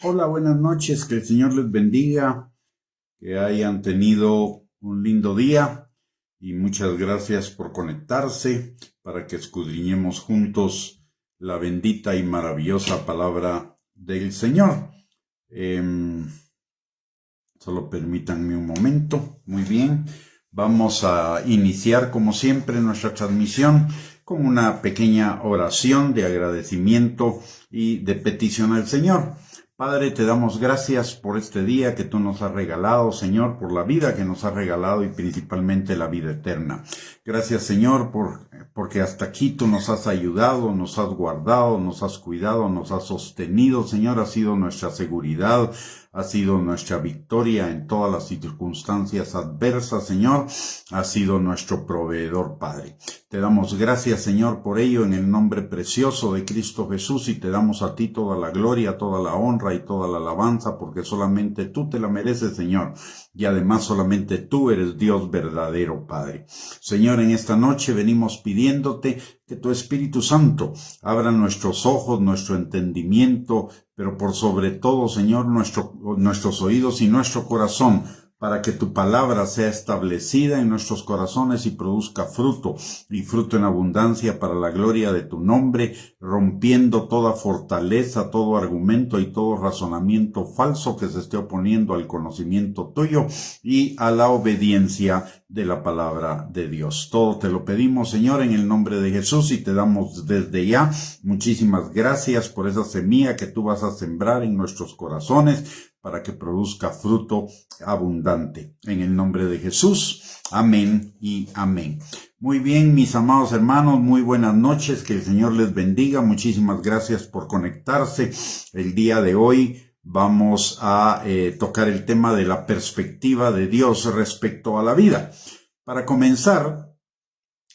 Hola, buenas noches, que el Señor les bendiga, que hayan tenido un lindo día y muchas gracias por conectarse para que escudriñemos juntos la bendita y maravillosa palabra del Señor. Solo permítanme un momento. Muy bien, vamos a iniciar como siempre nuestra transmisión con una pequeña oración de agradecimiento y de petición al Señor. Padre, te damos gracias por este día que tú nos has regalado, Señor, por la vida que nos has regalado y principalmente la vida eterna. Gracias, Señor, porque hasta aquí tú nos has ayudado, nos has guardado, nos has cuidado, nos has sostenido, Señor, ha sido nuestra seguridad, ha sido nuestra victoria en todas las circunstancias adversas, Señor, ha sido nuestro proveedor, Padre. Te damos gracias, Señor, por ello en el nombre precioso de Cristo Jesús y te damos a ti toda la gloria, toda la honra y toda la alabanza, porque solamente tú te la mereces, Señor, y además solamente tú eres Dios verdadero, Padre. Señor, en esta noche venimos pidiéndote que tu Espíritu Santo abra nuestros ojos, nuestro entendimiento, pero por sobre todo, Señor, nuestros oídos y nuestro corazón, para que tu palabra sea establecida en nuestros corazones y produzca fruto, y fruto en abundancia para la gloria de tu nombre, rompiendo toda fortaleza, todo argumento y todo razonamiento falso que se esté oponiendo al conocimiento tuyo y a la obediencia de la palabra de Dios. Todo te lo pedimos, Señor, en el nombre de Jesús, y te damos desde ya muchísimas gracias por esa semilla que tú vas a sembrar en nuestros corazones, para que produzca fruto abundante. En el nombre de Jesús, amén y amén. Muy bien, mis amados hermanos, muy buenas noches, que el Señor les bendiga. Muchísimas gracias por conectarse. El día de hoy vamos a tocar el tema de la perspectiva de Dios respecto a la vida. Para comenzar,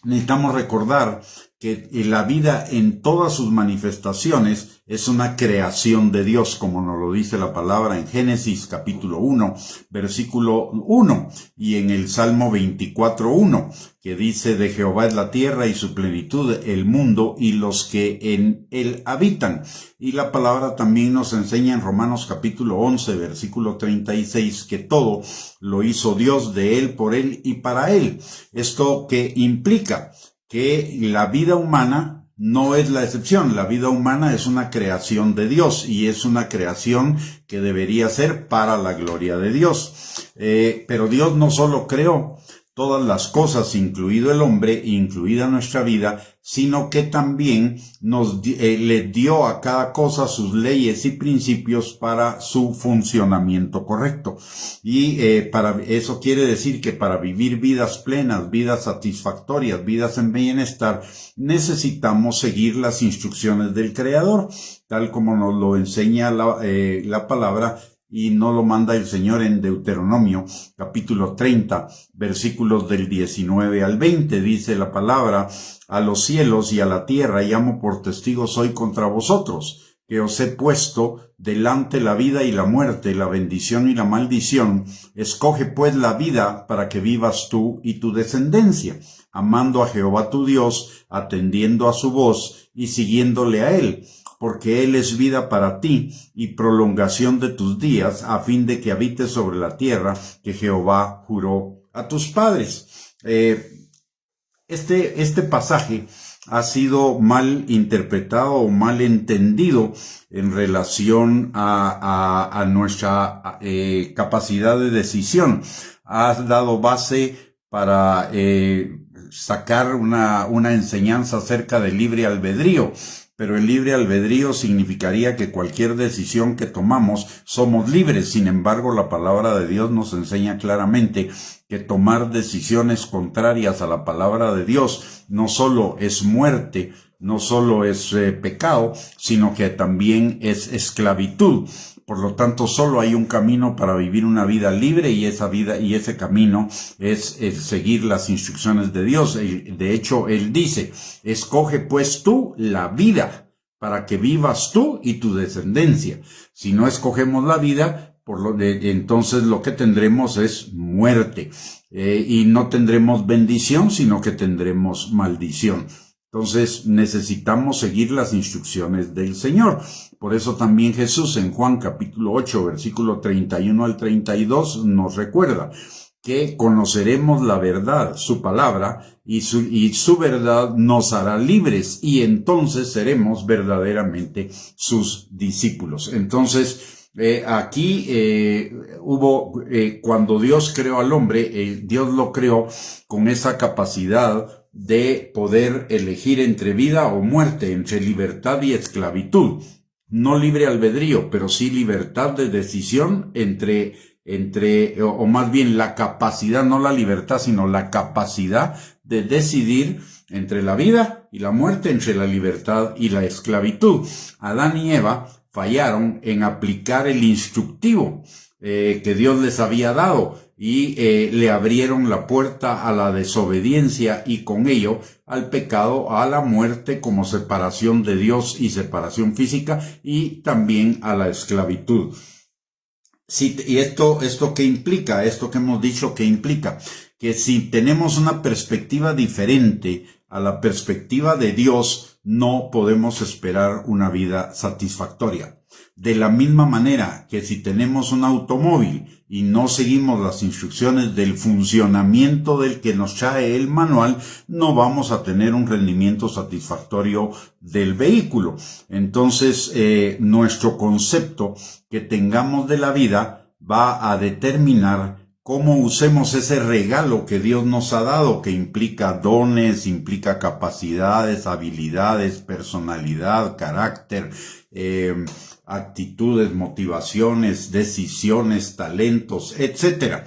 necesitamos recordar que la vida en todas sus manifestaciones es una creación de Dios, como nos lo dice la palabra en Génesis capítulo 1, versículo 1, y en el Salmo 24:1, que dice: de Jehová es la tierra y su plenitud, el mundo y los que en él habitan. Y la palabra también nos enseña en Romanos capítulo 11, versículo 36, que todo lo hizo Dios de él, por él y para él. Esto que implica que la vida humana no es la excepción. La vida humana es una creación de Dios y es una creación que debería ser para la gloria de Dios. Pero Dios no solo creó todas las cosas, incluido el hombre, incluida nuestra vida, sino que también le dio a cada cosa sus leyes y principios para su funcionamiento correcto. Y eso quiere decir que para vivir vidas plenas, vidas satisfactorias, vidas en bienestar, necesitamos seguir las instrucciones del Creador, tal como nos lo enseña la palabra. Y nos lo manda el Señor en Deuteronomio, capítulo 30, versículos del 19 al 20. Dice la palabra: a los cielos y a la tierra llamo por testigos hoy contra vosotros, que os he puesto delante la vida y la muerte, la bendición y la maldición. Escoge pues la vida para que vivas tú y tu descendencia, amando a Jehová tu Dios, atendiendo a su voz y siguiéndole a él, porque él es vida para ti y prolongación de tus días, a fin de que habites sobre la tierra que Jehová juró a tus padres. Este pasaje ha sido mal interpretado o mal entendido en relación a nuestra capacidad de decisión. Ha dado base para sacar una enseñanza acerca del libre albedrío. Pero el libre albedrío significaría que cualquier decisión que tomamos somos libres. Sin embargo, la palabra de Dios nos enseña claramente que tomar decisiones contrarias a la palabra de Dios no solo es muerte, no solo es pecado, sino que también es esclavitud. Por lo tanto, solo hay un camino para vivir una vida libre, y esa vida y ese camino es seguir las instrucciones de Dios. De hecho, él dice: escoge pues tú la vida para que vivas tú y tu descendencia. Si no escogemos la vida, entonces lo que tendremos es muerte, y no tendremos bendición, sino que tendremos maldición. Entonces necesitamos seguir las instrucciones del Señor. Por eso también Jesús en Juan capítulo 8, versículo 31 al 32 nos recuerda que conoceremos la verdad, su palabra, y su verdad nos hará libres, y entonces seremos verdaderamente sus discípulos. Entonces, aquí cuando Dios creó al hombre, Dios lo creó con esa capacidad de poder elegir entre vida o muerte, entre libertad y esclavitud. No libre albedrío, pero sí libertad de decisión o más bien la capacidad, no la libertad, sino la capacidad de decidir entre la vida y la muerte, entre la libertad y la esclavitud. Adán y Eva fallaron en aplicar el instructivo que Dios les había dado y le abrieron la puerta a la desobediencia y con ello al pecado, a la muerte como separación de Dios y separación física, y también a la esclavitud. Sí, y esto ¿qué implica? Esto que hemos dicho, ¿qué implica? Que si tenemos una perspectiva diferente a la perspectiva de Dios, no podemos esperar una vida satisfactoria. De la misma manera que si tenemos un automóvil y no seguimos las instrucciones del funcionamiento del que nos trae el manual, no vamos a tener un rendimiento satisfactorio del vehículo. Entonces, nuestro concepto que tengamos de la vida va a determinar cómo usemos ese regalo que Dios nos ha dado, que implica dones, implica capacidades, habilidades, personalidad, carácter, actitudes, motivaciones, decisiones, talentos, etcétera.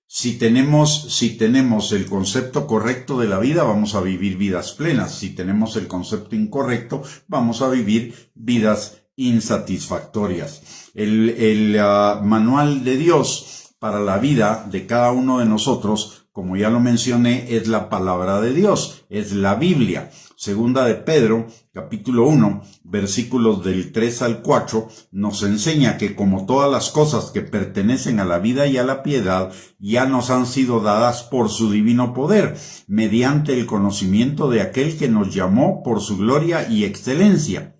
Si tenemos el concepto correcto de la vida, vamos a vivir vidas plenas. Si tenemos el concepto incorrecto, vamos a vivir vidas insatisfactorias. El manual de Dios para la vida de cada uno de nosotros, como ya lo mencioné, es la palabra de Dios, es la Biblia. Segunda de Pedro, capítulo 1, versículos del 3 al 4, nos enseña que como todas las cosas que pertenecen a la vida y a la piedad, ya nos han sido dadas por su divino poder, mediante el conocimiento de aquel que nos llamó por su gloria y excelencia,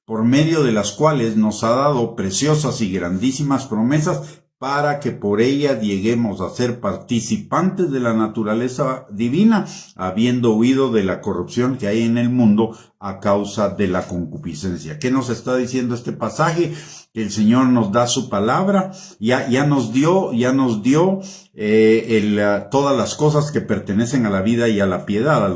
por medio de las cuales nos ha dado preciosas y grandísimas promesas, para que por ella lleguemos a ser participantes de la naturaleza divina, habiendo huido de la corrupción que hay en el mundo a causa de la concupiscencia. ¿Qué nos está diciendo este pasaje? Que el Señor nos da su palabra, ya nos dio todas las cosas que pertenecen a la vida y a la piedad,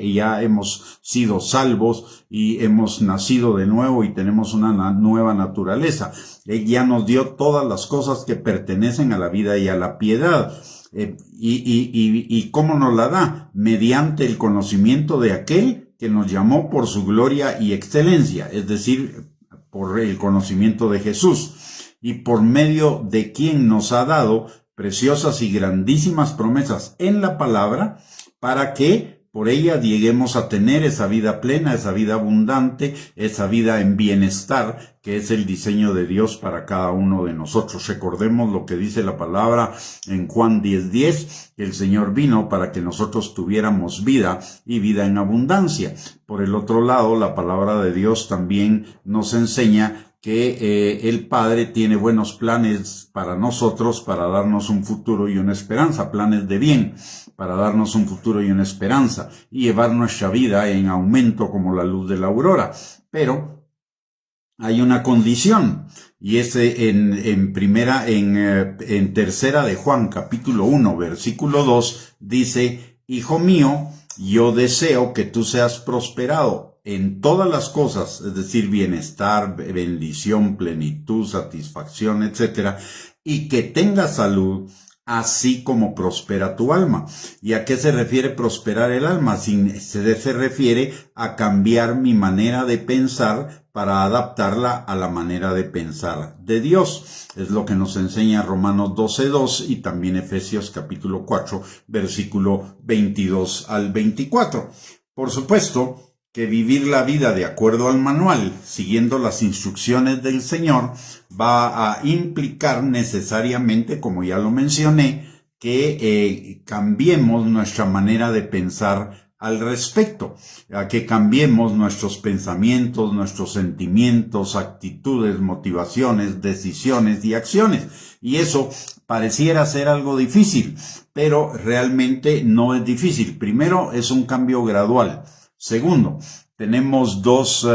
ya hemos sido salvos y hemos nacido de nuevo y tenemos una nueva naturaleza. Él ya nos dio todas las cosas que pertenecen a la vida y a la piedad. ¿Y cómo nos la da? Mediante el conocimiento de aquel que nos llamó por su gloria y excelencia, es decir, por el conocimiento de Jesús, y por medio de quien nos ha dado preciosas y grandísimas promesas en la palabra, para que por ella lleguemos a tener esa vida plena, esa vida abundante, esa vida en bienestar, que es el diseño de Dios para cada uno de nosotros. Recordemos lo que dice la palabra en Juan 10:10, que el Señor vino para que nosotros tuviéramos vida y vida en abundancia. Por el otro lado, la palabra de Dios también nos enseña que el Padre tiene buenos planes para nosotros, para darnos un futuro y una esperanza, planes de bien, para darnos un futuro y una esperanza, y llevar nuestra vida en aumento como la luz de la aurora. Pero hay una condición, y es en tercera de Juan, capítulo 1, versículo 2, dice: Hijo mío, yo deseo que tú seas prosperado en todas las cosas, es decir, bienestar, bendición, plenitud, satisfacción, etcétera, y que tengas salud, así como prospera tu alma. ¿Y a qué se refiere prosperar el alma? Se refiere a cambiar mi manera de pensar para adaptarla a la manera de pensar de Dios. Es lo que nos enseña Romanos 12:2 y también Efesios capítulo 4, versículo 22 al 24. Por supuesto que vivir la vida de acuerdo al manual, siguiendo las instrucciones del Señor, va a implicar necesariamente, como ya lo mencioné, que cambiemos nuestra manera de pensar al respecto, a que cambiemos nuestros pensamientos, nuestros sentimientos, actitudes, motivaciones, decisiones y acciones. Y eso pareciera ser algo difícil, pero realmente no es difícil. Primero, es un cambio gradual. Segundo, tenemos dos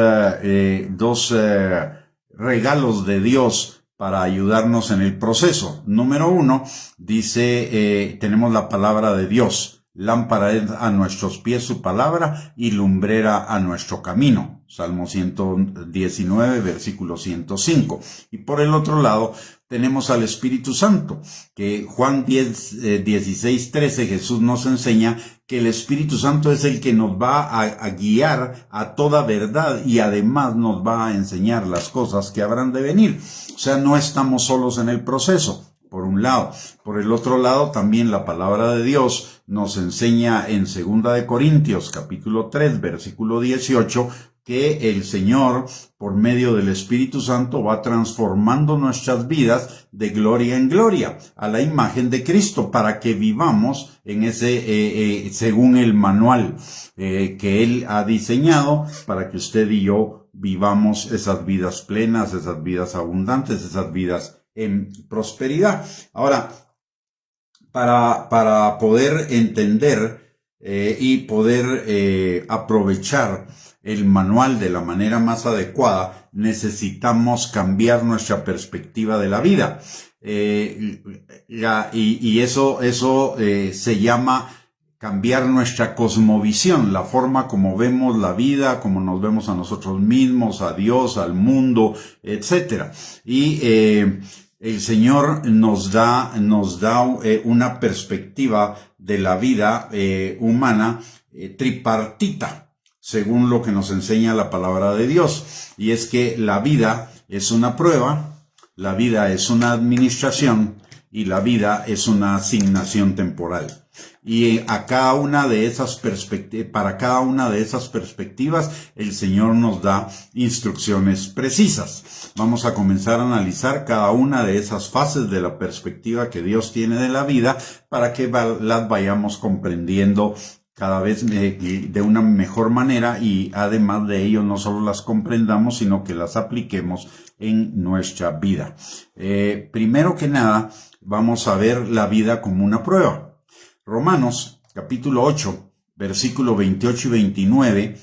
regalos de Dios para ayudarnos en el proceso. Número uno, dice, tenemos la palabra de Dios. Lámpara es a nuestros pies su palabra y lumbrera a nuestro camino. Salmo 119, versículo 105. Y por el otro lado, tenemos al Espíritu Santo, que Juan 16, 13, Jesús nos enseña que el Espíritu Santo es el que nos va a guiar a toda verdad y además nos va a enseñar las cosas que habrán de venir. O sea, no estamos solos en el proceso. Por un lado. Por el otro lado, también la palabra de Dios nos enseña en 2 de Corintios, capítulo 3, versículo 18, que el Señor, por medio del Espíritu Santo, va transformando nuestras vidas de gloria en gloria, a la imagen de Cristo, para que vivamos en ese, según el manual que Él ha diseñado, para que usted y yo vivamos esas vidas plenas, esas vidas abundantes, esas vidas en prosperidad. Ahora, para poder entender y poder aprovechar el manual de la manera más adecuada, necesitamos cambiar nuestra perspectiva de la vida. Y eso se llama cambiar nuestra cosmovisión, la forma como vemos la vida, como nos vemos a nosotros mismos, a Dios, al mundo, etcétera. Y el Señor nos da una perspectiva de la vida humana tripartita, según lo que nos enseña la palabra de Dios. Y es que la vida es una prueba, la vida es una administración y la vida es una asignación temporal. Y a cada una de esas para cada una de esas perspectivas, el Señor nos da instrucciones precisas. Vamos a comenzar a analizar cada una de esas fases de la perspectiva que Dios tiene de la vida para que las vayamos comprendiendo cada vez de una mejor manera y además de ello no solo las comprendamos, sino que las apliquemos en nuestra vida. Primero que nada, vamos a ver la vida como una prueba. Romanos, capítulo 8, versículo 28 y 29,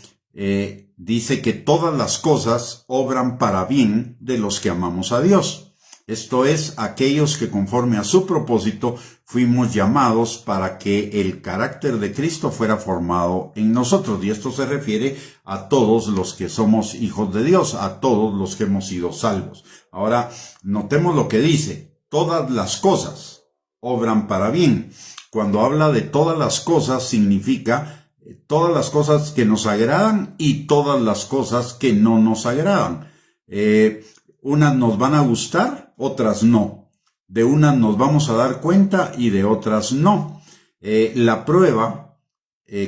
dice que todas las cosas obran para bien de los que amamos a Dios. Esto es, aquellos que conforme a su propósito fuimos llamados para que el carácter de Cristo fuera formado en nosotros. Y esto se refiere a todos los que somos hijos de Dios, a todos los que hemos sido salvos. Ahora, notemos lo que dice, todas las cosas obran para bien. Cuando habla de todas las cosas, significa todas las cosas que nos agradan y todas las cosas que no nos agradan. Unas nos van a gustar, otras no. De unas nos vamos a dar cuenta y de otras no. La prueba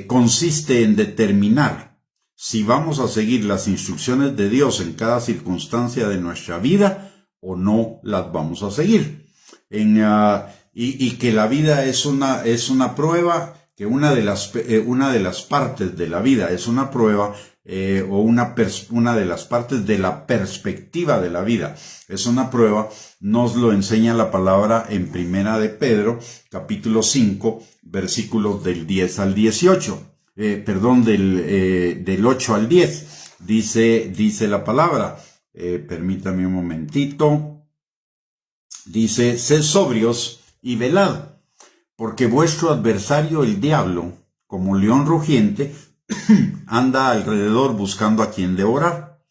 consiste en determinar si vamos a seguir las instrucciones de Dios en cada circunstancia de nuestra vida o no las vamos a seguir. Y que la vida es una prueba, que una de las partes de la vida es una prueba, o una de las partes de la perspectiva de la vida es una prueba, nos lo enseña la palabra en Primera de Pedro, capítulo 5, versículos del 10 al 18, del 8 al 10, dice la palabra, permítame un momentito, dice, sed sobrios y velad, porque vuestro adversario el diablo, como león rugiente, anda alrededor buscando a quien devorar,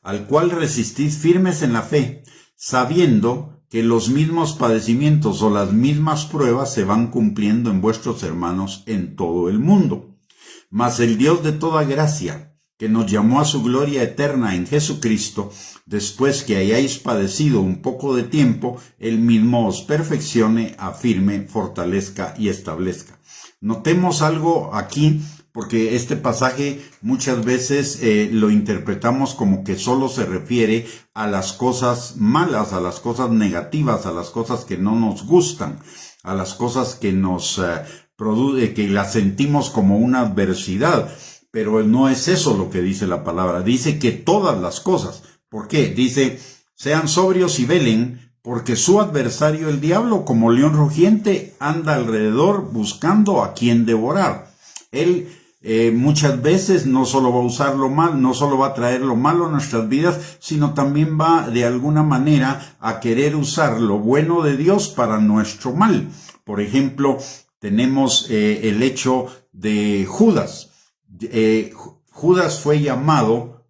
al cual resistid firmes en la fe, sabiendo que los mismos padecimientos o las mismas pruebas se van cumpliendo en vuestros hermanos en todo el mundo. Mas el Dios de toda gracia, que nos llamó a su gloria eterna en Jesucristo, después que hayáis padecido un poco de tiempo, Él mismo os perfeccione, afirme, fortalezca y establezca. Notemos algo aquí, porque este pasaje muchas veces lo interpretamos como que solo se refiere a las cosas malas, a las cosas negativas, a las cosas que no nos gustan. a las cosas que nos produce, que las sentimos como una adversidad. Pero no es eso lo que dice la palabra. Dice que todas las cosas. ¿Por qué? Dice, sean sobrios y velen, porque su adversario el diablo, como león rugiente, anda alrededor buscando a quien devorar. Él muchas veces no solo va a usar lo mal, no solo va a traer lo malo a nuestras vidas, sino también va de alguna manera a querer usar lo bueno de Dios para nuestro mal. Por ejemplo, tenemos el hecho de Judas. Judas fue llamado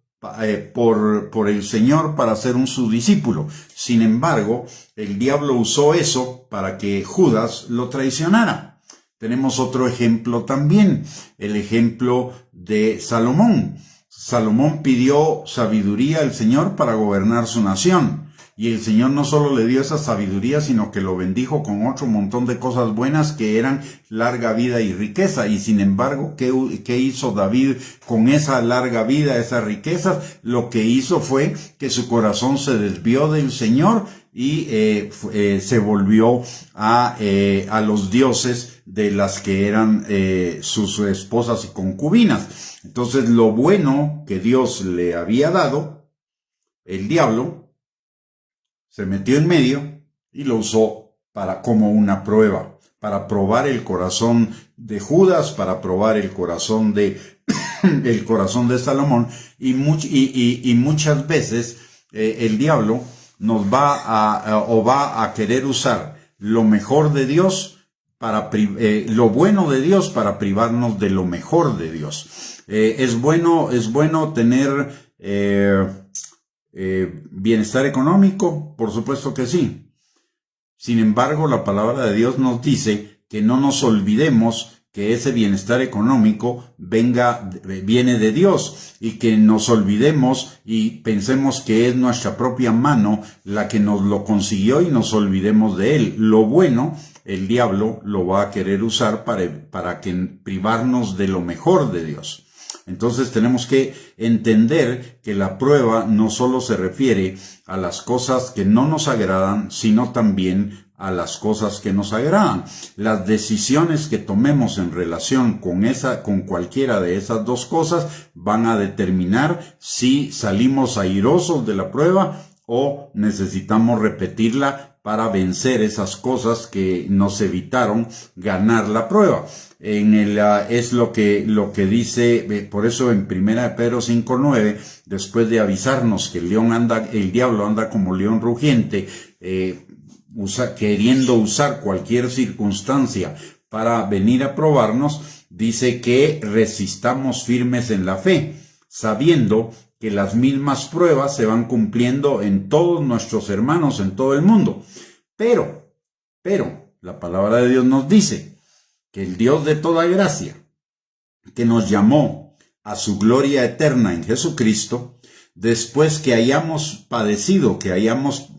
por el Señor para ser su discípulo. Sin embargo, el diablo usó eso para que Judas lo traicionara. Tenemos otro ejemplo también, el ejemplo de Salomón. Salomón pidió sabiduría al Señor para gobernar su nación. Y el Señor no solo le dio esa sabiduría, sino que lo bendijo con otro montón de cosas buenas que eran larga vida y riqueza. Y sin embargo, ¿qué hizo David con esa larga vida, esas riquezas? Lo que hizo fue que su corazón se desvió del Señor y se volvió a los dioses de las que eran sus esposas y concubinas. Entonces, lo bueno que Dios le había dado, el diablo se metió en medio y lo usó como una prueba, para probar el corazón de Judas, para probar el corazón de Salomón, y muchas veces el diablo nos va a querer usar lo mejor de Dios lo bueno de Dios para privarnos de lo mejor de Dios. Es bueno tener bienestar económico, por supuesto que sí. Sin embargo, la palabra de Dios nos dice que no nos olvidemos que ese bienestar económico viene de Dios, y que nos olvidemos y pensemos que es nuestra propia mano la que nos lo consiguió y nos olvidemos de él. Lo bueno, el diablo lo va a querer usar para privarnos de lo mejor de Dios. Entonces tenemos que entender que la prueba no solo se refiere a las cosas que no nos agradan, sino también a las cosas que nos agradan. Las decisiones que tomemos en relación con cualquiera de esas dos cosas van a determinar si salimos airosos de la prueba o necesitamos repetirla para vencer esas cosas que nos evitaron ganar la prueba. Es lo que dice, por eso en 1 Pedro 5:9, después de avisarnos que el diablo anda como león rugiente, queriendo usar cualquier circunstancia para venir a probarnos, dice que resistamos firmes en la fe, sabiendo que las mismas pruebas se van cumpliendo en todos nuestros hermanos en todo el mundo. Pero, la palabra de Dios nos dice que el Dios de toda gracia, que nos llamó a su gloria eterna en Jesucristo, después que hayamos padecido, que hayamos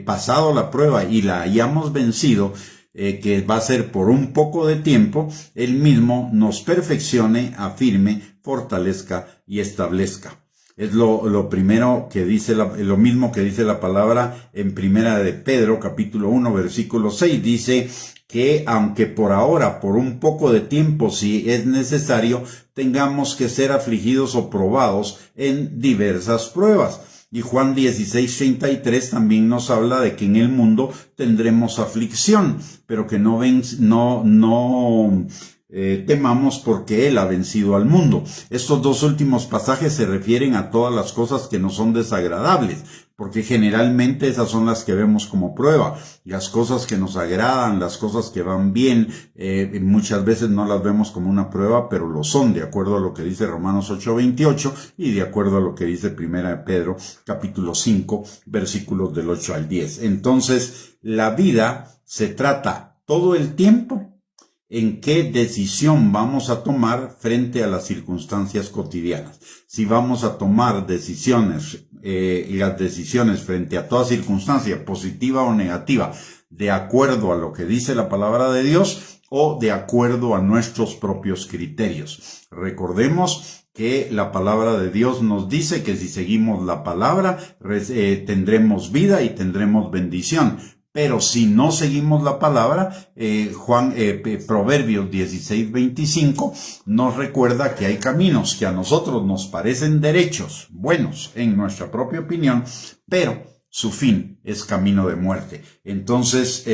pasado la prueba y la hayamos vencido, que va a ser por un poco de tiempo, Él mismo nos perfeccione, afirme, fortalezca y establezca. Es lo primero que dice, lo mismo que dice la palabra en 1 de Pedro, capítulo 1, versículo 6. Dice que aunque por ahora, por un poco de tiempo, si es necesario, tengamos que ser afligidos o probados en diversas pruebas. Y Juan 16:33 también nos habla de que en el mundo tendremos aflicción, pero que no temamos porque Él ha vencido al mundo. Estos dos últimos pasajes se refieren a todas las cosas que nos son desagradables, porque generalmente esas son las que vemos como prueba. Las cosas que nos agradan, las cosas que van bien, muchas veces no las vemos como una prueba, pero lo son, de acuerdo a lo que dice Romanos 8:28 y de acuerdo a lo que dice 1 de Pedro, capítulo 5, versículos del 8 al 10. Entonces, la vida se trata todo el tiempo en qué decisión vamos a tomar frente a las circunstancias cotidianas. Si vamos a tomar decisiones, las decisiones frente a toda circunstancia, positiva o negativa, de acuerdo a lo que dice la palabra de Dios o de acuerdo a nuestros propios criterios. Recordemos que la palabra de Dios nos dice que si seguimos la palabra, tendremos vida y tendremos bendición. Pero si no seguimos la palabra, Proverbios 16:25 nos recuerda que hay caminos que a nosotros nos parecen derechos, buenos en nuestra propia opinión, pero su fin es camino de muerte. Entonces,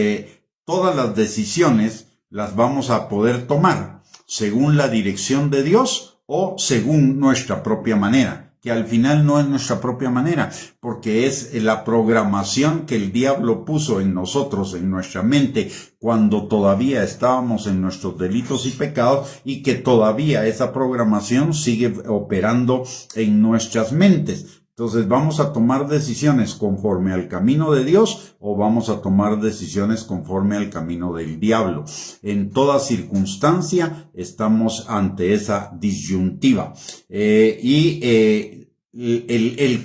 todas las decisiones las vamos a poder tomar según la dirección de Dios o según nuestra propia manera, que al final no es nuestra propia manera, porque es la programación que el diablo puso en nosotros, en nuestra mente, cuando todavía estábamos en nuestros delitos y pecados, y que todavía esa programación sigue operando en nuestras mentes. Entonces, ¿vamos a tomar decisiones conforme al camino de Dios o vamos a tomar decisiones conforme al camino del diablo? En toda circunstancia estamos ante esa disyuntiva. El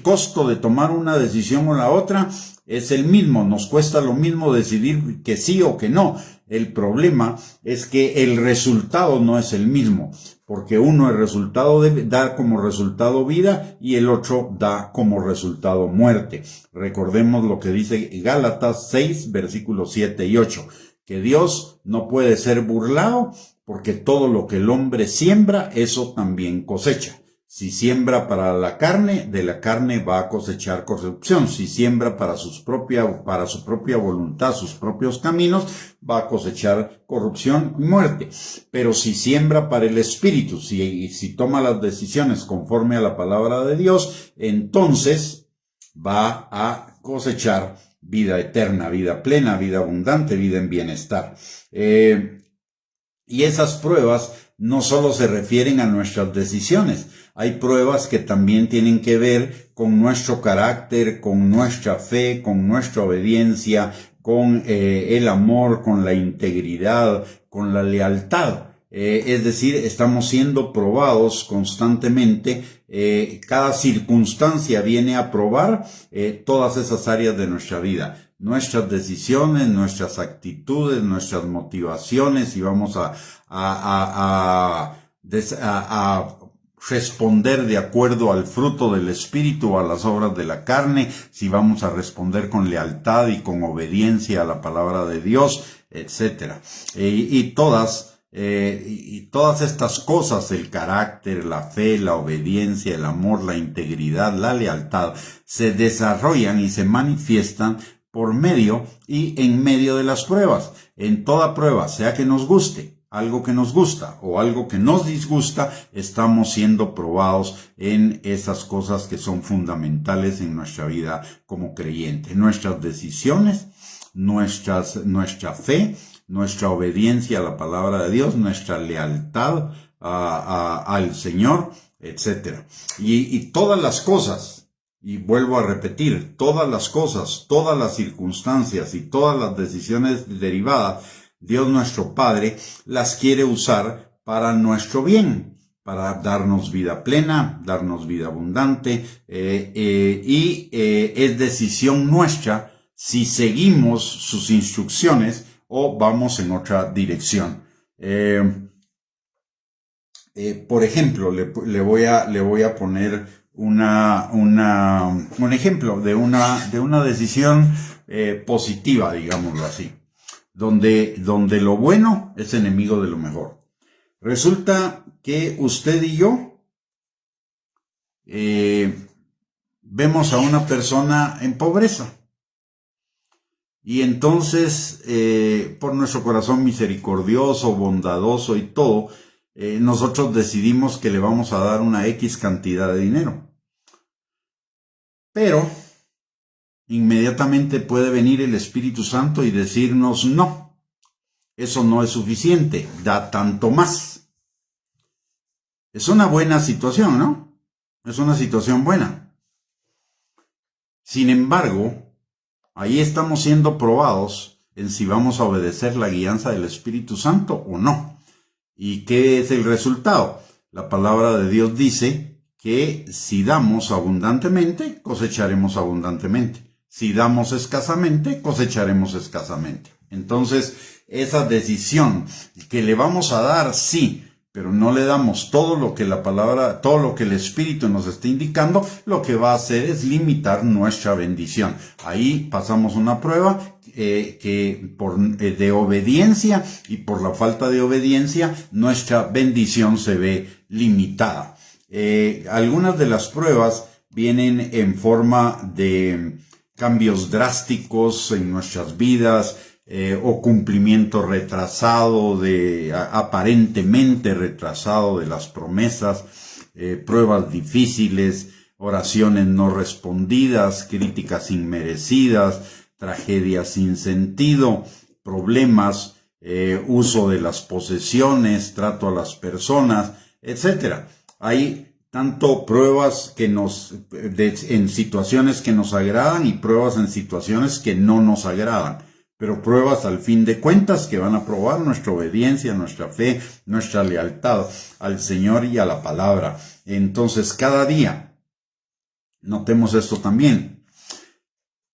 costo de tomar una decisión o la otra es el mismo. Nos cuesta lo mismo decidir que sí o que no. El problema es que el resultado no es el mismo, porque uno da como resultado vida y el otro da como resultado muerte. Recordemos lo que dice Gálatas 6, versículos 7 y 8, que Dios no puede ser burlado, porque todo lo que el hombre siembra, eso también cosecha. Si siembra para la carne, de la carne va a cosechar corrupción. Si siembra para su propia voluntad, sus propios caminos, va a cosechar corrupción y muerte. Pero si siembra para el Espíritu, si toma las decisiones conforme a la palabra de Dios, entonces va a cosechar vida eterna, vida plena, vida abundante, vida en bienestar. Y esas pruebas no solo se refieren a nuestras decisiones, hay pruebas que también tienen que ver con nuestro carácter, con nuestra fe, con nuestra obediencia, con el amor, con la integridad, con la lealtad. Es decir, estamos siendo probados constantemente. Cada circunstancia viene a probar todas esas áreas de nuestra vida. Nuestras decisiones, nuestras actitudes, nuestras motivaciones, y vamos a responder de acuerdo al fruto del Espíritu o a las obras de la carne, si vamos a responder con lealtad y con obediencia a la palabra de Dios, etcétera. Y todas estas cosas, el carácter, la fe, la obediencia, el amor, la integridad, la lealtad, se desarrollan y se manifiestan por medio y en medio de las pruebas. En toda prueba, sea que nos guste, algo que nos gusta o algo que nos disgusta, estamos siendo probados en esas cosas que son fundamentales en nuestra vida como creyente. Nuestras decisiones, nuestra fe, nuestra obediencia a la palabra de Dios, nuestra lealtad al Señor, etc. Y todas las cosas, y vuelvo a repetir, todas las cosas, todas las circunstancias y todas las decisiones derivadas, Dios nuestro Padre las quiere usar para nuestro bien, para darnos vida plena, darnos vida abundante, es decisión nuestra si seguimos sus instrucciones o vamos en otra dirección. Por ejemplo, le voy a poner un ejemplo de una decisión positiva, digámoslo así, donde lo bueno es enemigo de lo mejor. Resulta que usted y yo vemos a una persona en pobreza. Y entonces, por nuestro corazón misericordioso, bondadoso y todo, nosotros decidimos que le vamos a dar una X cantidad de dinero. Pero inmediatamente puede venir el Espíritu Santo y decirnos, no, eso no es suficiente, da tanto más. Es una buena situación, ¿no? Es una situación buena. Sin embargo, ahí estamos siendo probados en si vamos a obedecer la guianza del Espíritu Santo o no. ¿Y qué es el resultado? La palabra de Dios dice que si damos abundantemente, cosecharemos abundantemente. Si damos escasamente, cosecharemos escasamente. Entonces, esa decisión que le vamos a dar, sí, pero no le damos todo lo que la palabra, todo lo que el Espíritu nos está indicando, lo que va a hacer es limitar nuestra bendición. Ahí pasamos una prueba de obediencia, y por la falta de obediencia nuestra bendición se ve limitada. Algunas de las pruebas vienen en forma de cambios drásticos en nuestras vidas, o cumplimiento retrasado aparentemente retrasado de las promesas, pruebas difíciles, oraciones no respondidas, críticas inmerecidas, tragedias sin sentido, problemas, uso de las posesiones, trato a las personas, etc. Hay tanto pruebas en situaciones que nos agradan y pruebas en situaciones que no nos agradan. Pero pruebas al fin de cuentas que van a probar nuestra obediencia, nuestra fe, nuestra lealtad al Señor y a la palabra. Entonces, cada día, notemos esto también,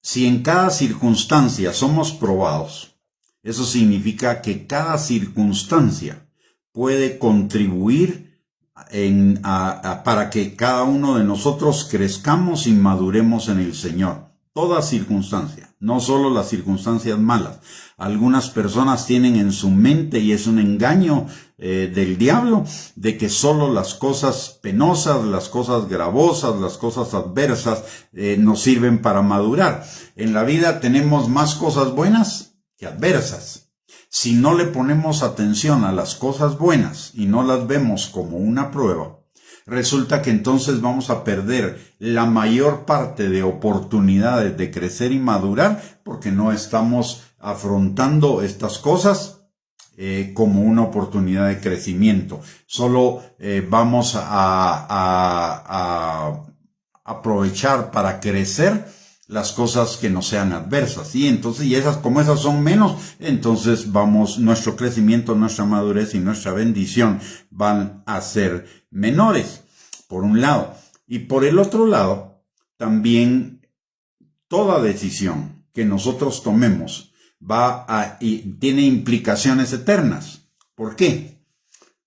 si en cada circunstancia somos probados, eso significa que cada circunstancia puede contribuir para que cada uno de nosotros crezcamos y maduremos en el Señor. Toda circunstancia, no solo las circunstancias malas. Algunas personas tienen en su mente, y es un engaño del diablo, de que solo las cosas penosas, las cosas gravosas, las cosas adversas nos sirven para madurar. En la vida tenemos más cosas buenas que adversas. Si no le ponemos atención a las cosas buenas y no las vemos como una prueba, resulta que entonces vamos a perder la mayor parte de oportunidades de crecer y madurar, porque no estamos afrontando estas cosas como una oportunidad de crecimiento. Solo vamos a aprovechar para crecer las cosas que no sean adversas, y entonces, como esas son menos, entonces nuestro crecimiento, nuestra madurez y nuestra bendición van a ser menores, por un lado. Y por el otro lado, también toda decisión que nosotros tomemos tiene implicaciones eternas. ¿Por qué?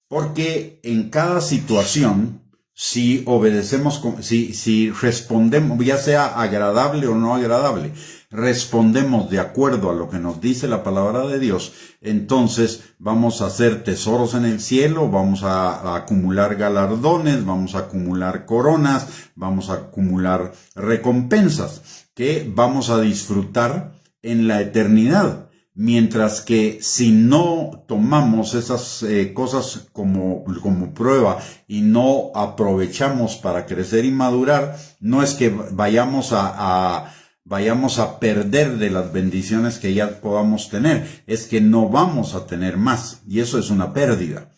Porque en cada situación, si obedecemos, si respondemos, ya sea agradable o no agradable, respondemos de acuerdo a lo que nos dice la palabra de Dios, entonces vamos a hacer tesoros en el cielo, vamos a acumular galardones, vamos a acumular coronas, vamos a acumular recompensas que vamos a disfrutar en la eternidad. Mientras que si no tomamos esas cosas como prueba y no aprovechamos para crecer y madurar, no es que vayamos a perder de las bendiciones que ya podamos tener, es que no vamos a tener más, y eso es una pérdida.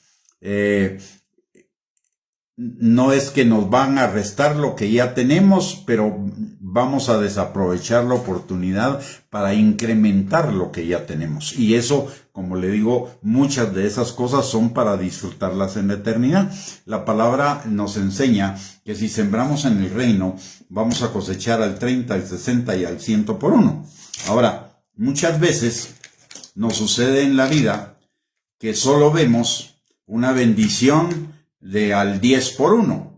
No es que nos van a restar lo que ya tenemos, pero vamos a desaprovechar la oportunidad para incrementar lo que ya tenemos. Y eso, como le digo, muchas de esas cosas son para disfrutarlas en la eternidad. La palabra nos enseña que si sembramos en el reino, vamos a cosechar al 30, al 60 y al 100 por uno. Ahora, muchas veces nos sucede en la vida que solo vemos una bendición de al 10 por 1.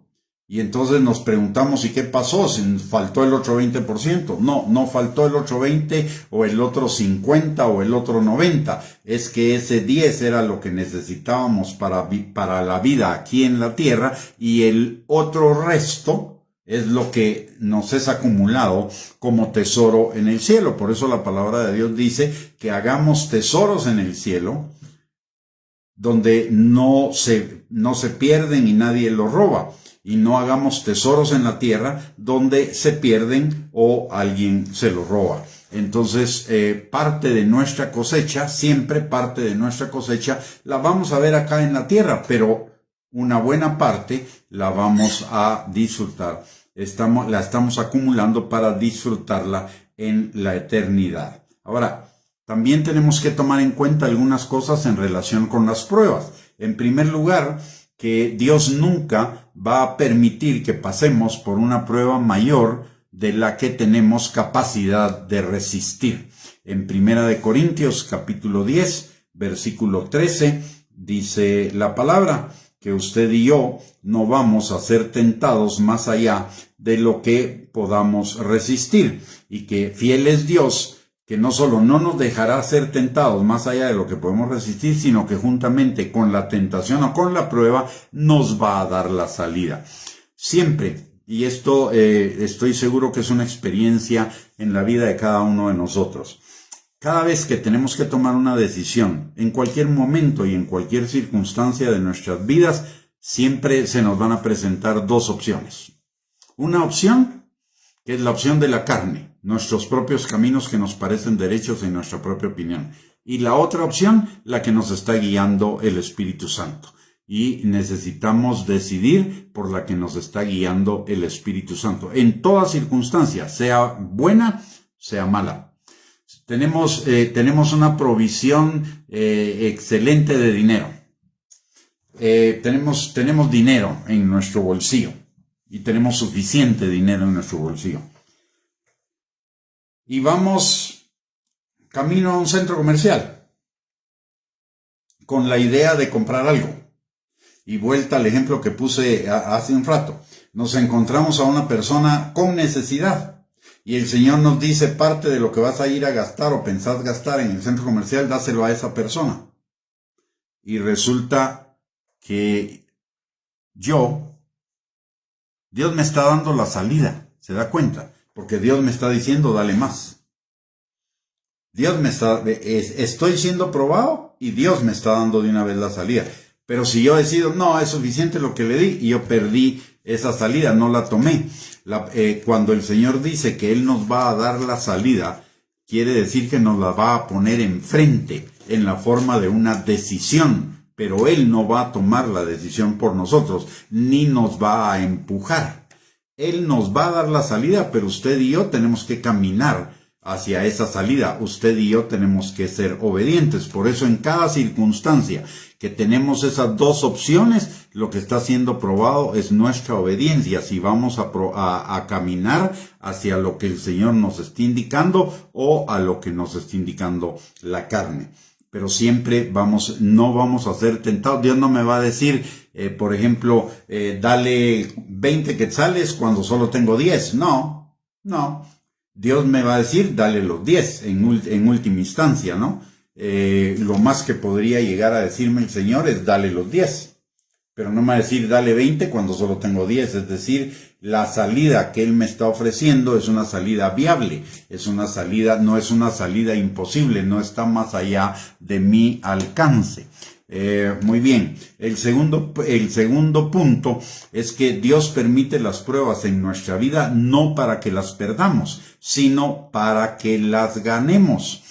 Y entonces nos preguntamos, ¿y qué pasó? ¿Faltó el otro 20%? No faltó el otro 20 o el otro 50 o el otro 90. Es que ese 10 era lo que necesitábamos para la vida aquí en la tierra, y el otro resto es lo que nos es acumulado como tesoro en el cielo. Por eso la palabra de Dios dice que hagamos tesoros en el cielo, donde no se pierden y nadie los roba, y no hagamos tesoros en la tierra donde se pierden o alguien se los roba. Entonces, parte de nuestra cosecha, siempre parte de nuestra cosecha, la vamos a ver acá en la tierra, pero una buena parte la vamos a disfrutar. La estamos acumulando para disfrutarla en la eternidad. Ahora, también tenemos que tomar en cuenta algunas cosas en relación con las pruebas. En primer lugar, que Dios nunca va a permitir que pasemos por una prueba mayor de la que tenemos capacidad de resistir. En 1 Corintios capítulo 10, versículo 13, dice la palabra que usted y yo no vamos a ser tentados más allá de lo que podamos resistir, y que fiel es Dios, que no solo no nos dejará ser tentados más allá de lo que podemos resistir, sino que juntamente con la tentación o con la prueba nos va a dar la salida. Siempre, y esto estoy seguro que es una experiencia en la vida de cada uno de nosotros. Cada vez que tenemos que tomar una decisión, en cualquier momento y en cualquier circunstancia de nuestras vidas, siempre se nos van a presentar dos opciones. Una opción, que es la opción de la carne, nuestros propios caminos que nos parecen derechos en nuestra propia opinión. Y la otra opción, la que nos está guiando el Espíritu Santo. Y necesitamos decidir por la que nos está guiando el Espíritu Santo. En toda circunstancia, sea buena, sea mala. Tenemos una provisión excelente de dinero. Tenemos dinero en nuestro bolsillo. Y tenemos suficiente dinero en nuestro bolsillo. Y vamos camino a un centro comercial con la idea de comprar algo. Y vuelta al ejemplo que puse hace un rato. Nos encontramos a una persona con necesidad. Y el Señor nos dice, parte de lo que vas a ir a gastar o pensás gastar en el centro comercial, dáselo a esa persona. Y resulta que Dios me está dando la salida, ¿se da cuenta? Porque Dios me está diciendo, dale más. Estoy siendo probado y Dios me está dando de una vez la salida. Pero si yo decido, no, es suficiente lo que le di, y yo perdí esa salida, no la tomé. Cuando el Señor dice que Él nos va a dar la salida, quiere decir que nos la va a poner enfrente, en la forma de una decisión. Pero Él no va a tomar la decisión por nosotros, ni nos va a empujar. Él nos va a dar la salida, pero usted y yo tenemos que caminar hacia esa salida. Usted y yo tenemos que ser obedientes. Por eso en cada circunstancia que tenemos esas dos opciones, lo que está siendo probado es nuestra obediencia. Si vamos a caminar hacia lo que el Señor nos está indicando o a lo que nos está indicando la carne. Pero siempre no vamos a ser tentados. Dios no me va a decir, por ejemplo, dale 20 quetzales cuando solo tengo 10. No. Dios me va a decir, dale los 10 en última instancia, ¿no? Lo más que podría llegar a decirme el Señor es, dale los 10. Pero no me va a decir, dale 20 cuando solo tengo 10. Es decir, la salida que Él me está ofreciendo es una salida viable. No es una salida imposible. No está más allá de mi alcance. Muy bien. El segundo punto es que Dios permite las pruebas en nuestra vida no para que las perdamos, sino para que las ganemos,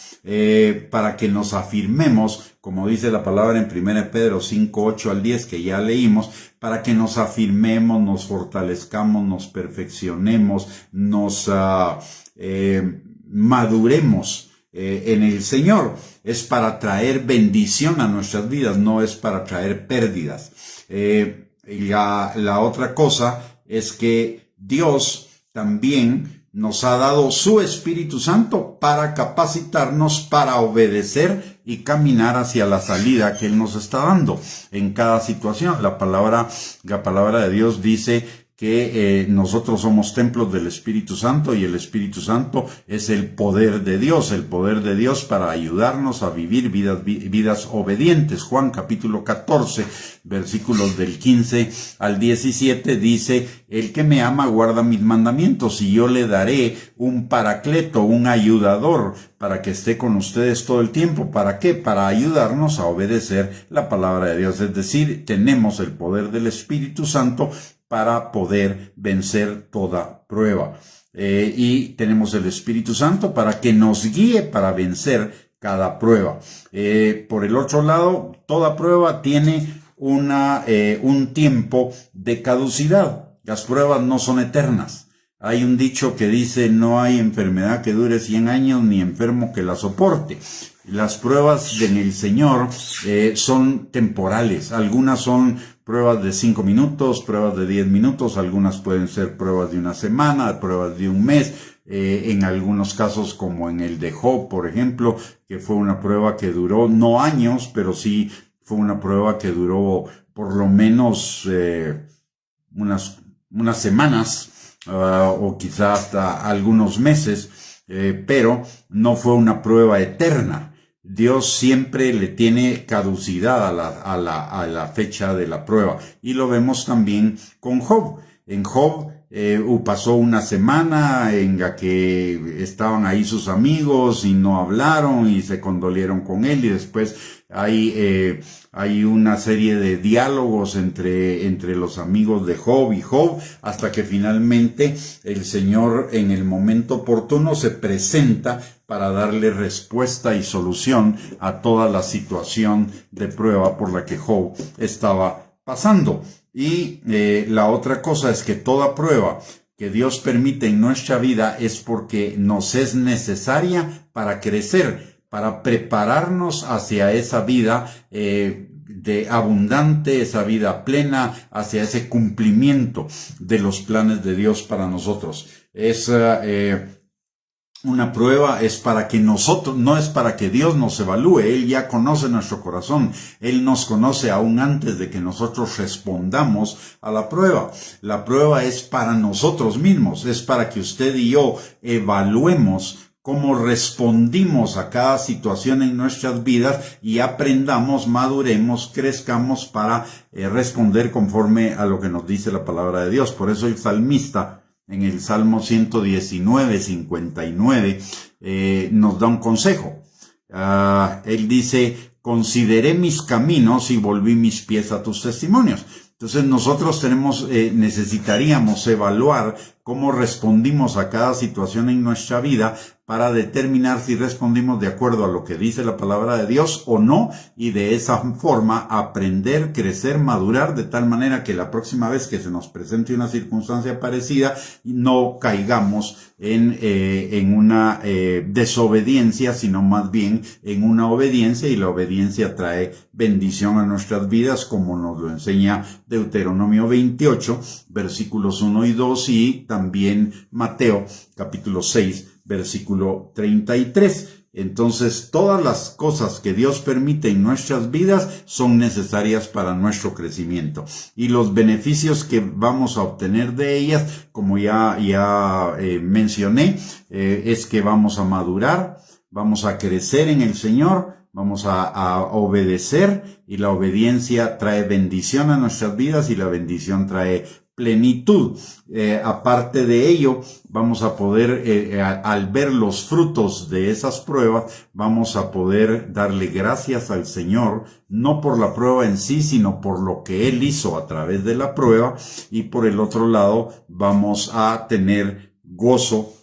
para que nos afirmemos, como dice la palabra en 1 Pedro 5, 8 al 10 que ya leímos, para que nos afirmemos, nos fortalezcamos, nos perfeccionemos, nos maduremos en el Señor. Es para traer bendición a nuestras vidas, no es para traer pérdidas. La otra cosa es que Dios también nos ha dado su Espíritu Santo para capacitarnos para obedecer y caminar hacia la salida que Él nos está dando en cada situación. La palabra de Dios dice que nosotros somos templos del Espíritu Santo y el Espíritu Santo es el poder de Dios para ayudarnos a vivir vidas obedientes. Juan capítulo 14, versículos del 15 al 17 dice, el que me ama guarda mis mandamientos y yo le daré un paracleto, un ayudador, para que esté con ustedes todo el tiempo. ¿Para qué? Para ayudarnos a obedecer la palabra de Dios. Es decir, tenemos el poder del Espíritu Santo para poder vencer toda prueba. Y tenemos el Espíritu Santo para que nos guíe para vencer cada prueba. Por el otro lado, toda prueba tiene un tiempo de caducidad. Las pruebas no son eternas. Hay un dicho que dice, no hay enfermedad que dure 100 años ni enfermo que la soporte. Las pruebas en el Señor son temporales. Algunas son pruebas de 5 minutos, pruebas de 10 minutos, algunas pueden ser pruebas de una semana, pruebas de un mes, en algunos casos como en el de Job, por ejemplo, que fue una prueba que duró no años, pero sí fue una prueba que duró por lo menos unas semanas o quizás hasta algunos meses. pero no fue una prueba eterna. Dios siempre le tiene caducidad a la fecha de la prueba. Y lo vemos también con Job. En Job pasó una semana en la que estaban ahí sus amigos y no hablaron y se condolieron con él, y después hay una serie de diálogos entre los amigos de Job y Job, hasta que finalmente el Señor en el momento oportuno se presenta para darle respuesta y solución a toda la situación de prueba por la que Job estaba pasando. Y la otra cosa es que toda prueba que Dios permite en nuestra vida es porque nos es necesaria para crecer, para prepararnos hacia esa vida de abundante, esa vida plena, hacia ese cumplimiento de los planes de Dios para nosotros. Una prueba es para que nosotros, no es para que Dios nos evalúe. Él ya conoce nuestro corazón. Él nos conoce aún antes de que nosotros respondamos a la prueba. La prueba es para nosotros mismos. Es para que usted y yo evaluemos cómo respondimos a cada situación en nuestras vidas y aprendamos, maduremos, crezcamos para responder conforme a lo que nos dice la palabra de Dios. Por eso el salmista, en el Salmo 119, 59, nos da un consejo. Él dice: consideré mis caminos y volví mis pies a tus testimonios. Entonces nosotros necesitaríamos evaluar cómo respondimos a cada situación en nuestra vida para determinar si respondimos de acuerdo a lo que dice la palabra de Dios o no, y de esa forma aprender, crecer, madurar, de tal manera que la próxima vez que se nos presente una circunstancia parecida no caigamos en una desobediencia, sino más bien en una obediencia, y la obediencia trae bendición a nuestras vidas, como nos lo enseña Deuteronomio 28, versículos 1 y 2, y también Mateo, capítulo 6, versículo 33. Entonces, todas las cosas que Dios permite en nuestras vidas son necesarias para nuestro crecimiento. Y los beneficios que vamos a obtener de ellas, como ya mencioné, es que vamos a madurar, vamos a crecer en el Señor, vamos a obedecer, y la obediencia trae bendición a nuestras vidas, y la bendición trae plenitud. Aparte de ello, vamos a poder, al ver los frutos de esas pruebas, vamos a poder darle gracias al Señor, no por la prueba en sí, sino por lo que Él hizo a través de la prueba. Y por el otro lado, vamos a tener gozo,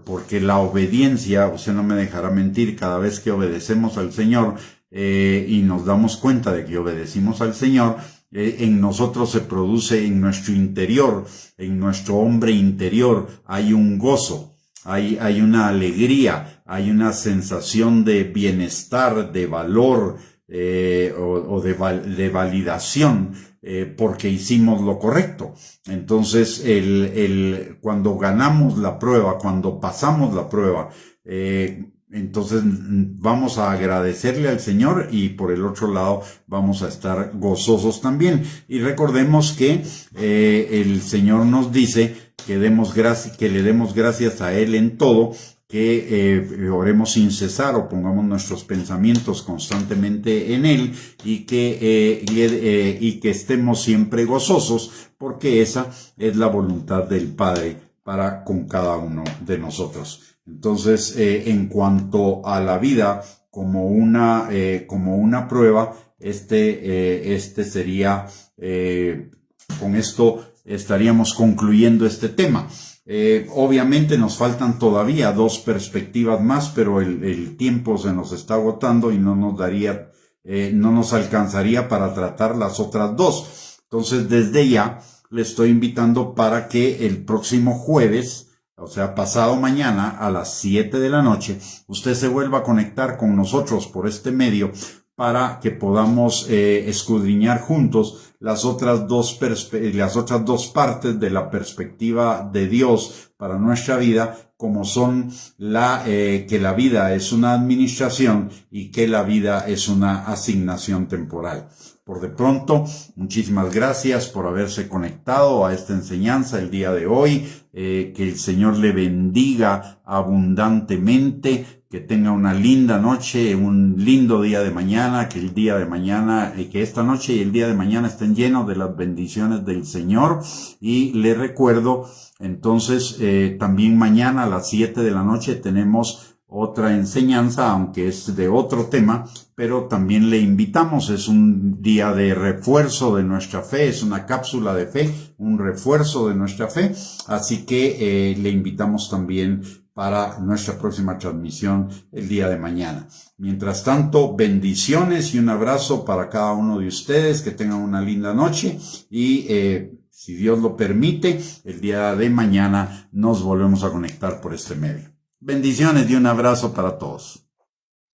porque la obediencia, usted no me dejará mentir, cada vez que obedecemos al Señor y nos damos cuenta de que obedecimos al Señor, en nosotros se produce, en nuestro interior, en nuestro hombre interior, hay un gozo, hay una alegría, hay una sensación de bienestar, de valor, o de validación, porque hicimos lo correcto. Entonces, cuando ganamos la prueba, cuando pasamos la prueba, entonces vamos a agradecerle al Señor, y por el otro lado vamos a estar gozosos también. Y recordemos que el Señor nos dice que le demos gracias a Él en todo, que oremos sin cesar, o pongamos nuestros pensamientos constantemente en Él, y que estemos siempre gozosos, porque esa es la voluntad del Padre para con cada uno de nosotros. Entonces, en cuanto a la vida como una prueba, este sería, con esto estaríamos concluyendo este tema. Obviamente nos faltan todavía 2 perspectivas más, pero el tiempo se nos está agotando y no nos alcanzaría para tratar las otras 2. Entonces, desde ya le estoy invitando para que el próximo jueves, o sea, pasado mañana a las 7 de la noche, usted se vuelva a conectar con nosotros por este medio, para que podamos escudriñar juntos las otras dos partes de la perspectiva de Dios para nuestra vida, como son que la vida es una administración y que la vida es una asignación temporal. Por de pronto, muchísimas gracias por haberse conectado a esta enseñanza el día de hoy. Que el Señor le bendiga abundantemente, que tenga una linda noche, un lindo día de mañana, que el día de mañana, que esta noche y el día de mañana estén llenos de las bendiciones del Señor. Y le recuerdo, entonces, también mañana a las 7 de la noche tenemos otra enseñanza, aunque es de otro tema, pero también le invitamos, es un día de refuerzo de nuestra fe, es una cápsula de fe, un refuerzo de nuestra fe, así que le invitamos también para nuestra próxima transmisión el día de mañana. Mientras tanto, bendiciones y un abrazo para cada uno de ustedes, que tengan una linda noche y si Dios lo permite, el día de mañana nos volvemos a conectar por este medio. Bendiciones y un abrazo para todos.